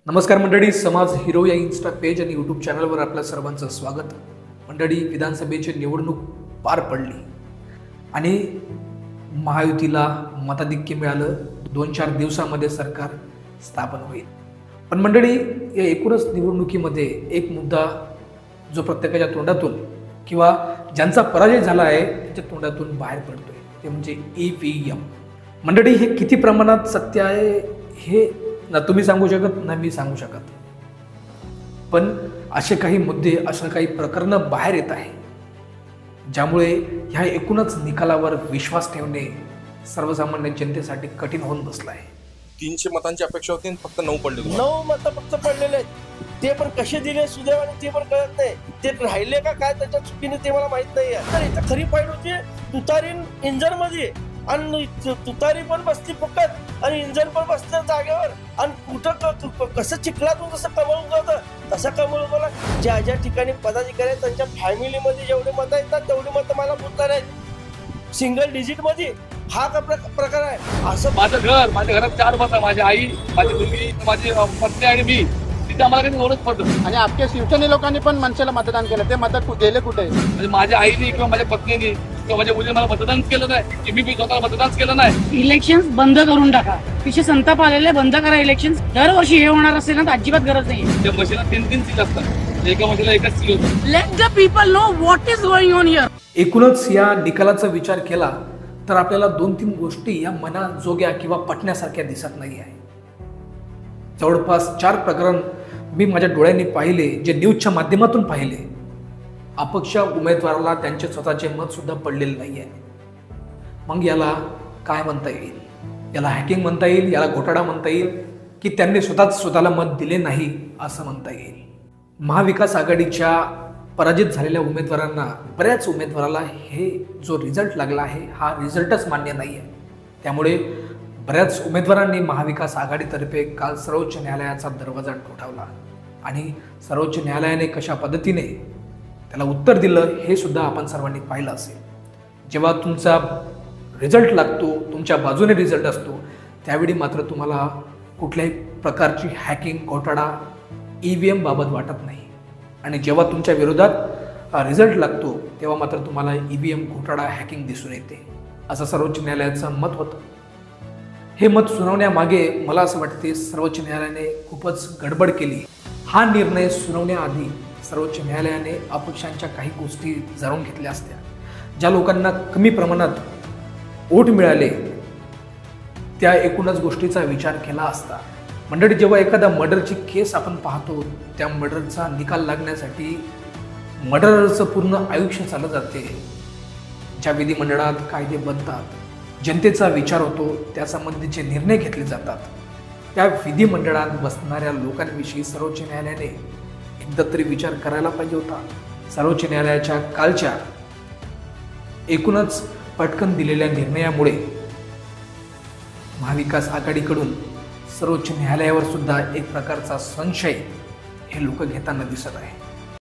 नमस्कार मंडळी, समाज हिरो या इन्स्टा पेज आणि यूट्यूब चॅनलवर आपल्या सर्वांचं स्वागत. मंडळी, विधानसभेची निवडणूक पार पडली आणि महायुतीला मताधिक्य मिळालं. 2-4 दिवसामध्ये सरकार स्थापन होईल. पण मंडळी, या एकूणच निवडणुकीमध्ये एक मुद्दा जो प्रत्येकाच्या तोंडातून किंवा ज्यांचा पराजय झाला आहे त्याच्या तोंडातून बाहेर पडतोय, ते म्हणजे EVM. मंडळी, हे किती प्रमाणात सत्य आहे हे ना तुम्ही सांगू शकत ना मी सांगू शकत, पण असे काही मुद्दे, अशा काही प्रकरणं बाहेर येत आहे ज्यामुळे ह्या एकूणच निकालावर विश्वास ठेवणे सर्वसामान्य जनतेसाठी कठीण होऊन बसलं आहे. 300 मतांची अपेक्षा होती, फक्त 9 पडले. 9 मत फक्त पडलेले आहेत. ते पण कसे दिले सुदैवाने ते पण कळत नाही. ते राहिले का काय त्याच्या चुकीने ते मला माहित नाही. तर इथं खरी फाईट होती तुतारीन इंजन मध्ये, आणि तुतारी पण बसली फुकट आणि इंजन पण बसलं जागेवर. आणि कुठं कसं चिखलातून जसं कमळ उगवतं तसं कमळ उगवला. ज्या ज्या ठिकाणी पदाधिकारी आहेत त्यांच्या फॅमिलीमध्ये जेवढे मतं आहेत ना तेवढी मतं मला बोलणार आहेत सिंगल डिजिट मध्ये. हा का प्रकार आहे? असं माझ्या घरात 4 मतं, माझी आई, माझी मुलगी, माझी पत्नी आणि मी. तिथे आम्हाला काही ओळख पडतं. आणि आपल्या शिवसेने लोकांनी पण मनसेला मतदान केलं, ते मत गेले कुठे? म्हणजे माझ्या आईने किंवा माझ्या पत्नीने किंवा माझ्या मुलीने मला मतदान केलं नाही, मी स्वतः मतदान केलं नाही. इलेक्शन बंद करून टाका. पिछे संताप आलेले बंद करा इलेक्शन. दरवर्षी हे होणार असेल ना तर अजिबात गरज नाही. त्या मशीला 3 सीट असतात, एका मशीला एकच सीट होतं. Let the people know what is going on here. एकूणच या निकालाचा विचार केला तर आपल्याला 2-3 गोष्टी या मनाजोग्या किंवा पटण्यासारख्या दिसत नाही आहे. जवळपास 4 प्रकरण मी माझ्या डोळ्यांनी पाहिले, जे न्यूजच्या माध्यमातून पाहिले. अपक्ष उमेदवाराला त्यांचे स्वतःचे मत सुद्धा पडलेले नाही आहे. मग याला काय म्हणता येईल? याला हॅकिंग म्हणता येईल, याला घोटाळा म्हणता येईल, की त्यांनी स्वतःला मत दिले नाही असं म्हणता येईल. महाविकास आघाडीच्या पराजित झालेल्या उमेदवारांना, बऱ्याच उमेदवाराला हे जो रिझल्ट लागला आहे हा रिझल्टच मान्य नाही आहे. त्यामुळे बऱ्याच उमेदवारांनी महाविकास आघाडीतर्फे काल सर्वोच्च न्यायालयाचा दरवाजा ठोठावला आणि सर्वोच्च न्यायालयाने कशा पद्धतीने त्याला उत्तर दिलं हे सुद्धा आपण सर्वांनी पाहिलं असेल. जेव्हा तुमचा रिझल्ट लागतो, तुमच्या बाजूने रिझल्ट असतो, त्यावेळी मात्र तुम्हाला कुठल्याही प्रकारची हॅकिंग, घोटाळा EVM बाबत वाटत नाही. आणि जेव्हा तुमच्या विरोधात रिझल्ट लागतो तेव्हा मात्र तुम्हाला EVM, घोटाळा, हॅकिंग दिसून येते. असं सर्वोच्च न्यायालयाचं मत होतं. हे मत सुनावण्यामागे मला असं वाटते सर्वोच्च न्यायालयाने खूपच गडबड केली. हा निर्णय सुनावण्याआधी सर्वोच्च न्यायालयाने अपक्षांच्या काही गोष्टी जाणून घेतल्या असत्या. ज्या लोकांना कमी प्रमाणात वोट मिळाले त्या एकूणच गोष्टीचा विचार केला असता. मंडळी, जेव्हा एखादा मर्डरची केस आपण पाहतो, त्या मर्डरचा निकाल लागण्यासाठी मर्डरचं पूर्ण आयुष्य चालत जाते. ज्या विधिमंडळात कायदे बनतात, जनतेचा विचार होतो, त्या संबंधीचे निर्णय घेतले जातात, त्या विधिमंडळात बसणाऱ्या लोकांविषयी सर्वोच्च न्यायालयाने एकदा तरी विचार करायला पाहिजे होता. सर्वोच्च न्यायालयाच्या कालच्या एकूणच पटकन दिलेल्या निर्णयामुळे महाविकास आघाडीकडून सर्वोच्च न्यायालयावर सुद्धा एक प्रकारचा संशय हे लोक घेताना दिसत आहे.